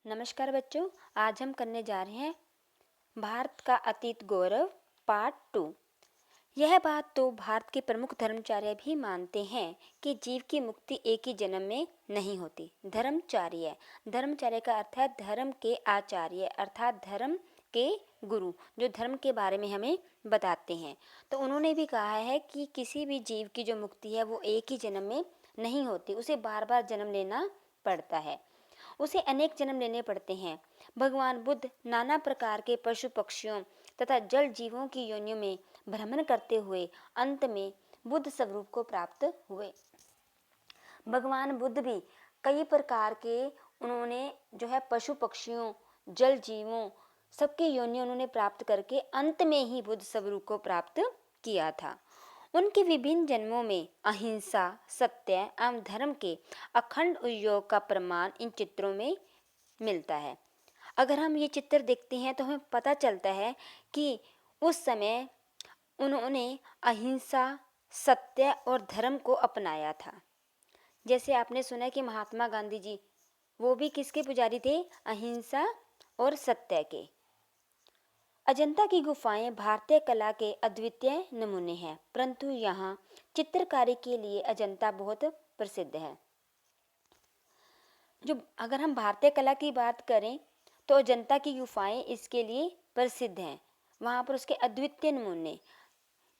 नमस्कार बच्चों, आज हम करने जा रहे हैं भारत का अतीत गौरव पार्ट 2। यह बात तो भारत के प्रमुख धर्माचार्य भी मानते हैं कि जीव की मुक्ति एक ही जन्म में नहीं होती। धर्माचार्य, धर्माचार्य का अर्थ है धर्म के आचार्य अर्थात धर्म के गुरु, जो धर्म के बारे में हमें बताते हैं। तो उन्होंने भी कहा है कि किसी भी जीव की जो मुक्ति है वो एक ही जन्म में नहीं होती, उसे बार बार जन्म लेना पड़ता है, उसे अनेक जन्म लेने पड़ते हैं। भगवान बुद्ध नाना प्रकार के पशु पक्षियों तथा जल जीवों की योनियों में भ्रमण करते हुए अंत में बुद्ध स्वरूप को प्राप्त हुए। भगवान बुद्ध भी कई प्रकार के उन्होंने जो है पशु पक्षियों जल जीवों सबकी योनियों उन्होंने प्राप्त करके अंत में ही बुद्ध स्वरूप को प्राप्त किया था। उनके विभिन्न जन्मों में अहिंसा, सत्य एवं धर्म के अखंड उपयोग का प्रमाण इन चित्रों में मिलता है। अगर हम ये चित्र देखते हैं तो हमें पता चलता है कि उस समय उन्होंने अहिंसा, सत्य और धर्म को अपनाया था। जैसे आपने सुना कि महात्मा गांधी जी वो भी किसके पुजारी थे? अहिंसा और सत्य के। अजंता की गुफाएं भारतीय कला के अद्वितीय नमूने हैं, परंतु यहाँ चित्रकारी के लिए अजंता बहुत प्रसिद्ध है। जो अगर हम भारतीय कला की बात करें तो अजंता की गुफाएं इसके लिए प्रसिद्ध हैं। वहाँ पर उसके अद्वितीय नमूने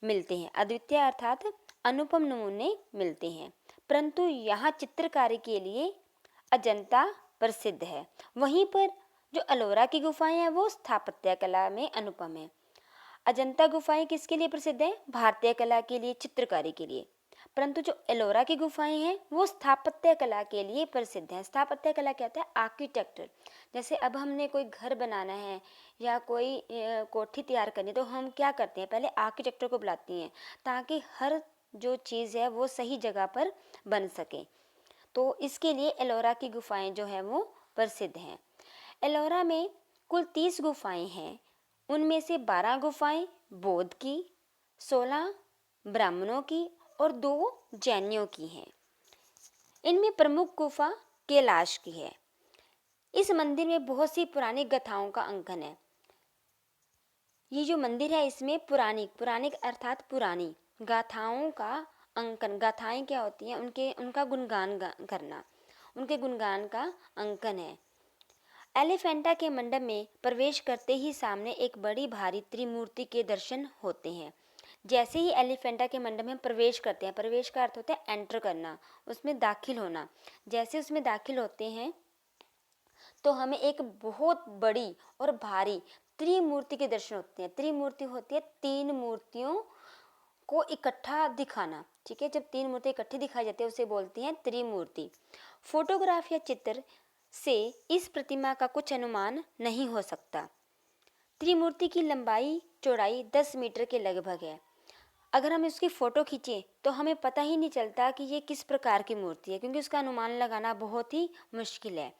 मिलते हैं, अद्वितीय अर्थात अनुपम नमूने मिलते हैं, परंतु यहाँ चित्रकारी के लिए अजंता प्रसिद्ध है। वहीं पर जो एलोरा की गुफाएं हैं वो स्थापत्य कला में अनुपम है। अजंता गुफाएं किसके लिए प्रसिद्ध है? भारतीय कला के लिए, चित्रकारी के लिए, परंतु जो एलोरा की गुफाएं हैं वो स्थापत्य कला के लिए प्रसिद्ध है। स्थापत्य कला क्या होता है? आर्किटेक्चर। जैसे अब हमने कोई घर बनाना है या कोई कोठी तैयार करनी है तो हम क्या करते हैं? पहले आर्किटेक्टर को बुलाती हैं ताकि हर जो चीज़ है वो सही जगह पर बन सके। तो इसके लिए एलोरा की गुफाएं जो है वो प्रसिद्ध हैं। एलोरा में कुल 30 गुफाएं हैं, उनमें से 12 गुफाएं बौद्ध की, 16 ब्राह्मणों की और 2 जैनियों की हैं। इनमें प्रमुख गुफा कैलाश की है। इस मंदिर में बहुत सी पुरानी गाथाओं का अंकन है। ये जो मंदिर है इसमें पुराणिक अर्थात पुरानी गाथाओं का अंकन, गाथाएं क्या होती हैं? उनका गुणगान करना, उनके गुणगान का अंकन है। एलिफेंटा के मंडप में प्रवेश करते ही सामने एक बड़ी भारी त्रिमूर्ति के दर्शन होते हैं। जैसे ही एलिफेंटा के मंडप में प्रवेश करते हैं, प्रवेश का अर्थ होता है एंटर करना, उसमें दाखिल होना। जैसे उसमें दाखिल होते हैं तो हमें एक बहुत बड़ी और भारी त्रिमूर्ति के दर्शन होते हैं। त्रिमूर्ति होती है 3 मूर्तियों को इकट्ठा दिखाना, ठीक है। जब 3 मूर्ति इकट्ठी दिखाई जाती है उसे बोलते हैं त्रिमूर्ति। फोटोग्राफ या चित्र से इस प्रतिमा का कुछ अनुमान नहीं हो सकता। त्रिमूर्ति की लंबाई चौड़ाई 10 मीटर के लगभग है। अगर हम इसकी फ़ोटो खींचें तो हमें पता ही नहीं चलता कि ये किस प्रकार की मूर्ति है, क्योंकि उसका अनुमान लगाना बहुत ही मुश्किल है।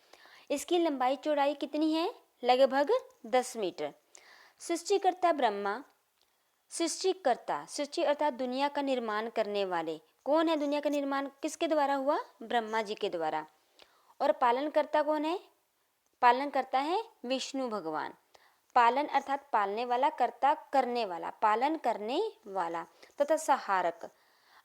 इसकी लंबाई चौड़ाई कितनी है? लगभग 10 मीटर। सृष्टिकर्ता ब्रह्मा, सृष्टि अर्थात दुनिया का निर्माण करने वाले कौन है? दुनिया का निर्माण किसके द्वारा हुआ? ब्रह्मा जी के द्वारा। और पालनकर्ता कौन है? पालनकर्ता है विष्णु भगवान। पालन अर्थात पालने वाला, कर्ता करने वाला, पालन करने वाला तथा सहारक।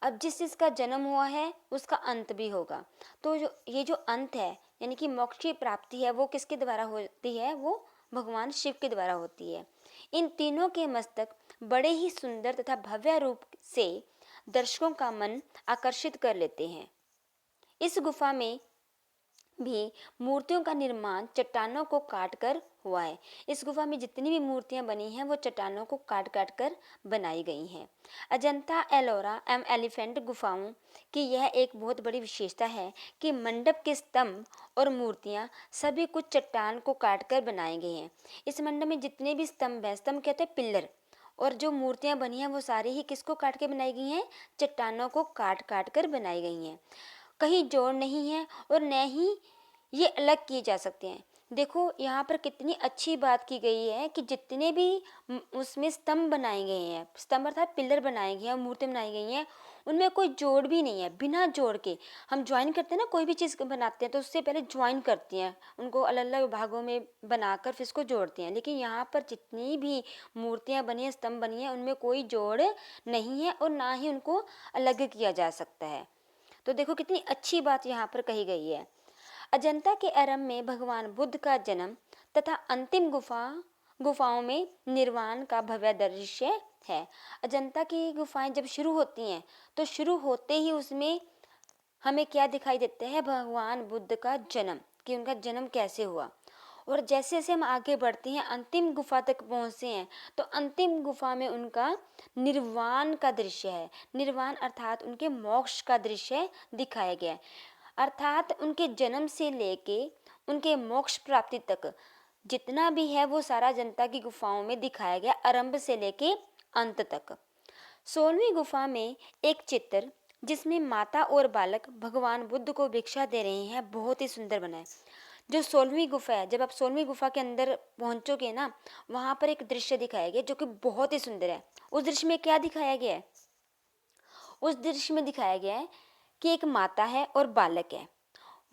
अब जिस जिसका जन्म हुआ है उसका अंत भी होगा। तो ये जो अंत है यानी कि मोक्ष की प्राप्ति है वो किसके द्वारा होती है? वो भगवान शिव के द्वारा होती है। इन तीनों के मस्तक बड़े ही सुंदर तथा भव्य रूप से दर्शकों का मन आकर्षित कर लेते हैं। इस गुफा में भी मूर्तियों का निर्माण चट्टानों को काटकर हुआ है। इस गुफा में जितनी भी मूर्तियां बनी हैं वो चट्टानों को काट काट कर बनाई गई हैं। अजंता, एलोरा एवं एलिफेंट गुफाओं की यह एक बहुत बड़ी विशेषता है कि मंडप के स्तंभ और मूर्तियां सभी कुछ चट्टान को काट कर बनाए गए हैं। इस मंडप में जितने भी स्तंभ हैं, स्तंभ कहते हैं पिल्लर, और जो मूर्तियां बनी हैं वो सारी ही किसको काट के बनाई गई हैं? चट्टानों को काट काट कर बनाई गई हैं। कहीं जोड़ नहीं है और न ही ये अलग किए जा सकते हैं। देखो यहाँ पर कितनी अच्छी बात की गई है कि जितने भी उसमें स्तंभ बनाए गए हैं, स्तंभ अर्थात पिलर बनाए गए हैं, मूर्ति बनाई गई हैं, उनमें कोई जोड़ भी नहीं है। बिना जोड़ के हम ज्वाइन करते हैं ना, कोई भी चीज़ बनाते हैं तो उससे पहले ज्वाइन करती हैं, उनको अलग अलग भागों में बनाकर फिर इसको जोड़ते हैं। लेकिन यहाँ पर जितनी भी मूर्तियाँ बनी हैं, स्तंभ बनी हैं, उनमें कोई जोड़ नहीं है और ना ही उनको अलग किया जा सकता है। तो देखो कितनी अच्छी बात यहाँ पर कही गई है। अजंता के आरंभ में भगवान बुद्ध का जन्म तथा अंतिम गुफाओं में निर्वाण का भव्य दृश्य है। अजंता की गुफाएं जब शुरू होती हैं तो शुरू होते ही उसमें हमें क्या दिखाई देता है, भगवान बुद्ध का जन्म, कि उनका जन्म कैसे हुआ। और जैसे जैसे हम आगे बढ़ते हैं, अंतिम गुफा तक पहुँचते हैं, तो अंतिम गुफा में उनका निर्वाण का दृश्य है। निर्वाण अर्थात उनके मोक्ष का दृश्य दिखाया गया है। अर्थात उनके जन्म से लेके उनके मोक्ष प्राप्ति तक जितना भी है वो सारा जनता की गुफाओं में दिखाया गया, आरंभ से लेके अंत तक। 16वीं गुफा में एक चित्र जिसमें माता और बालक भगवान बुद्ध को भिक्षा दे रहे हैं, बहुत ही सुंदर बना है। जो 16वीं गुफा है, जब आप 16वीं गुफा के अंदर पहुंचोगे ना, वहां पर एक दृश्य दिखाया गया जो कि बहुत ही सुंदर है। उस दृश्य में क्या दिखाया गया है? उस दृश्य में दिखाया गया है कि एक माता है और बालक है,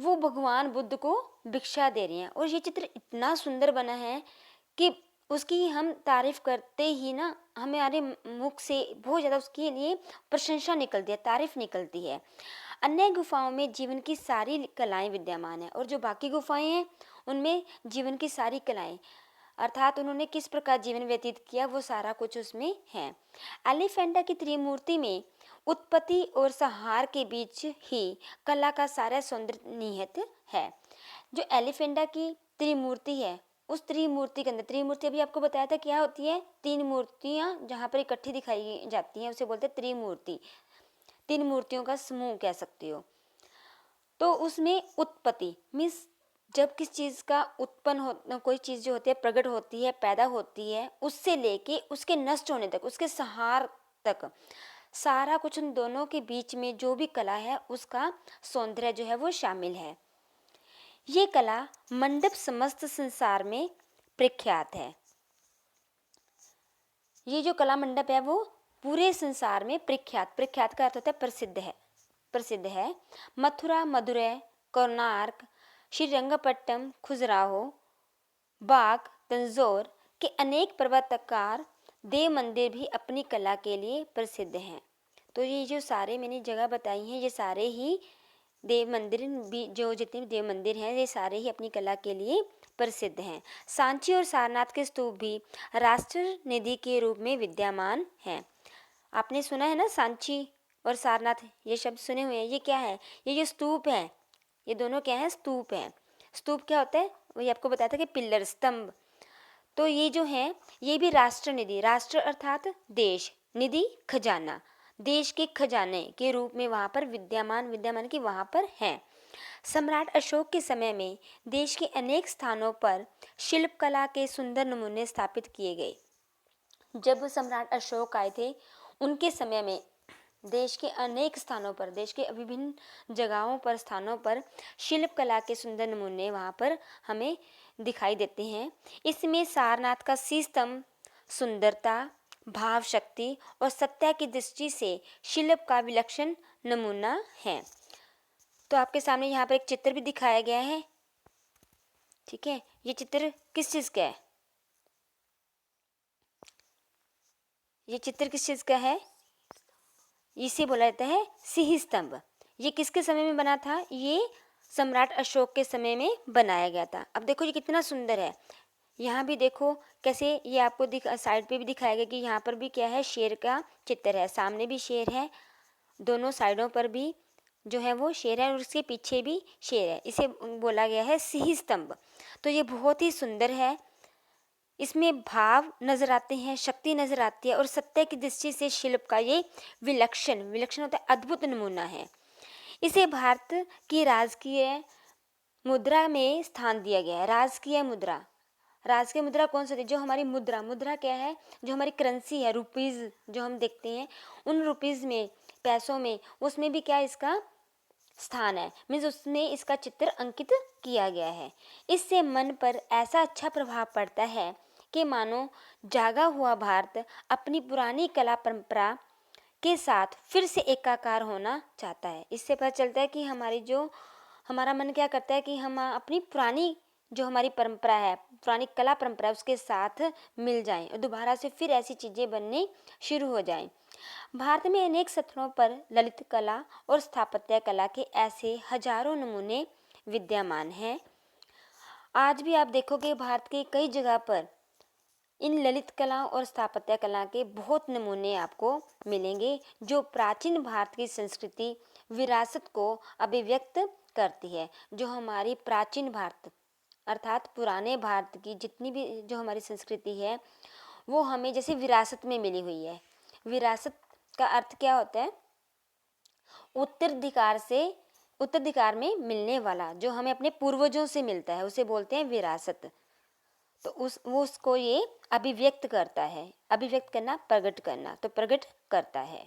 वो भगवान बुद्ध को भिक्षा दे रहे हैं। और ये चित्र इतना सुंदर बना है कि उसकी हम तारीफ करते ही ना हमारे मुख से बहुत ज़्यादा उसके लिए प्रशंसा निकलती है, तारीफ निकलती है। अन्य गुफाओं में जीवन की सारी कलाएं विद्यमान है, और जो बाकी गुफाएं हैं उनमें जीवन की सारी कलाएं अर्थात उन्होंने किस प्रकार जीवन व्यतीत किया वो सारा कुछ उसमें है। एलिफेंटा की त्रिमूर्ति में उत्पत्ति और संहार के बीच ही कला का सारा सौंदर्य निहित है। जो एलिफेंटा की त्रिमूर्ति है, उस त्रिमूर्ति के अंदर, त्रिमूर्ति अभी आपको बताया था क्या होती है, 3 मूर्तियां जहाँ पर इकट्ठी दिखाई जाती हैं उसे बोलते हैं त्रिमूर्ति, 3 मूर्तियों का समूह कह सकते हो। तो उसमें उत्पत्ति मीन्स जब किस चीज़ का उत्पन्न हो, कोई चीज़ जो होती है प्रकट होती है, पैदा होती है, उससे लेके उसके नष्ट होने तक, उसके संहार तक सारा कुछ उन दोनों के बीच में जो भी कला है उसका सौंदर्य जो है वो शामिल है। ये कला मंडप समस्त संसार में प्रख्यात है। ये जो कला मंडप है वो पूरे संसार में प्रख्यात, प्रख्यात का अर्थ होता है प्रसिद्ध है, प्रसिद्ध है। मथुरा, मदुरै, कोणार्क, श्रीरंगपट्टम, खजुराहो, बाग, तंजौर के अनेक पर्वतकार देव मंदिर भी अपनी कला के लिए प्रसिद्ध हैं। तो ये जो सारे मैंने जगह बताई हैं, ये सारे ही देव मंदिर भी, जो जितने भी देव मंदिर हैं ये सारे ही अपनी कला के लिए प्रसिद्ध हैं। सांची और सारनाथ के स्तूप भी राष्ट्र निधि के रूप में विद्यमान हैं। आपने सुना है ना सांची और सारनाथ, ये शब्द सुने हुए हैं। ये क्या है? ये जो स्तूप है, ये दोनों क्या है? स्तूप है। स्तूप क्या होता है? वही आपको बताया था कि पिलर, स्तंभ। तो ये जो है ये भी राष्ट्र निधि, राष्ट्र अर्थात देश, निधि खजाना, देश के खजाने के रूप में वहाँ पर विद्यमान की वहाँ पर है। सम्राट अशोक के समय में देश के अनेक स्थानों पर शिल्पकला के सुंदर नमूने स्थापित किए गए। जब सम्राट अशोक आए थे उनके समय में देश के अनेक स्थानों पर, देश के विभिन्न जगहों पर, स्थानों पर शिल्पकला के सुंदर नमूने वहाँ पर हमें दिखाई देते हैं। इसमें सारनाथ का शीश स्तंभ सुंदरता, भाव शक्ति और सत्या की दृष्टि से शिल्प का विलक्षण नमूना है। तो आपके सामने यहाँ पर एक चित्र भी दिखाया गया है, ठीक है। ये चित्र किस चीज़ का है? ये चित्र किस चीज़ का है? इसे बोला जाता है सिंह स्तंभ। ये किसके समय में बना था? ये सम्राट अशोक के समय में बनाया गया था। अब देखो ये कितना सुंदर है। यहाँ भी देखो कैसे ये आपको साइड पे भी दिखाया गया कि यहाँ पर भी क्या है, शेर का चित्र है, सामने भी शेर है, दोनों साइडों पर भी जो है वो शेर है और उसके पीछे भी शेर है। इसे बोला गया है सिंह स्तंभ। तो ये बहुत ही सुंदर है, इसमें भाव नजर आते हैं, शक्ति नजर आती है और सत्य की दृष्टि से शिल्प का ये विलक्षण होता है, अद्भुत नमूना है। इसे भारत की राजकीय मुद्रा में स्थान दिया गया है। राजकीय मुद्रा कौन सी होती है? जो हमारी मुद्रा क्या है? जो हमारी करेंसी है, रुपीज़ जो हम देखते हैं, उन रुपीज़ में, पैसों में, उसमें भी क्या इसका स्थान है, मीन्स उसमें इसका चित्र अंकित किया गया है। इससे मन पर ऐसा अच्छा प्रभाव पड़ता है कि मानो जागा हुआ भारत अपनी पुरानी कला परंपरा के साथ फिर से एकाकार होना चाहता है। इससे पता चलता है कि हमारा मन क्या करता है कि हम अपनी पुरानी जो हमारी परंपरा है, पुरानी कला परंपरा है, उसके साथ मिल जाएं और दोबारा से फिर ऐसी चीज़ें बननी शुरू हो जाएं। भारत में अनेक स्थलों पर ललित कला और स्थापत्य कला के ऐसे हजारों नमूने विद्यमान हैं। आज भी आप देखोगे भारत के कई जगह पर इन ललित कला और स्थापत्य कला के बहुत नमूने आपको मिलेंगे, जो प्राचीन भारत की संस्कृति विरासत को अभिव्यक्त करती है। जो हमारी प्राचीन भारत अर्थात पुराने भारत की जितनी भी जो हमारी संस्कृति है, वो हमें जैसे विरासत में मिली हुई है। विरासत का अर्थ क्या होता है? उत्तराधिकार में मिलने वाला, जो हमें अपने पूर्वजों से मिलता है, उसे बोलते हैं विरासत। तो उसको ये अभिव्यक्त करता है। अभिव्यक्त करना, प्रकट करना, तो प्रकट करता है।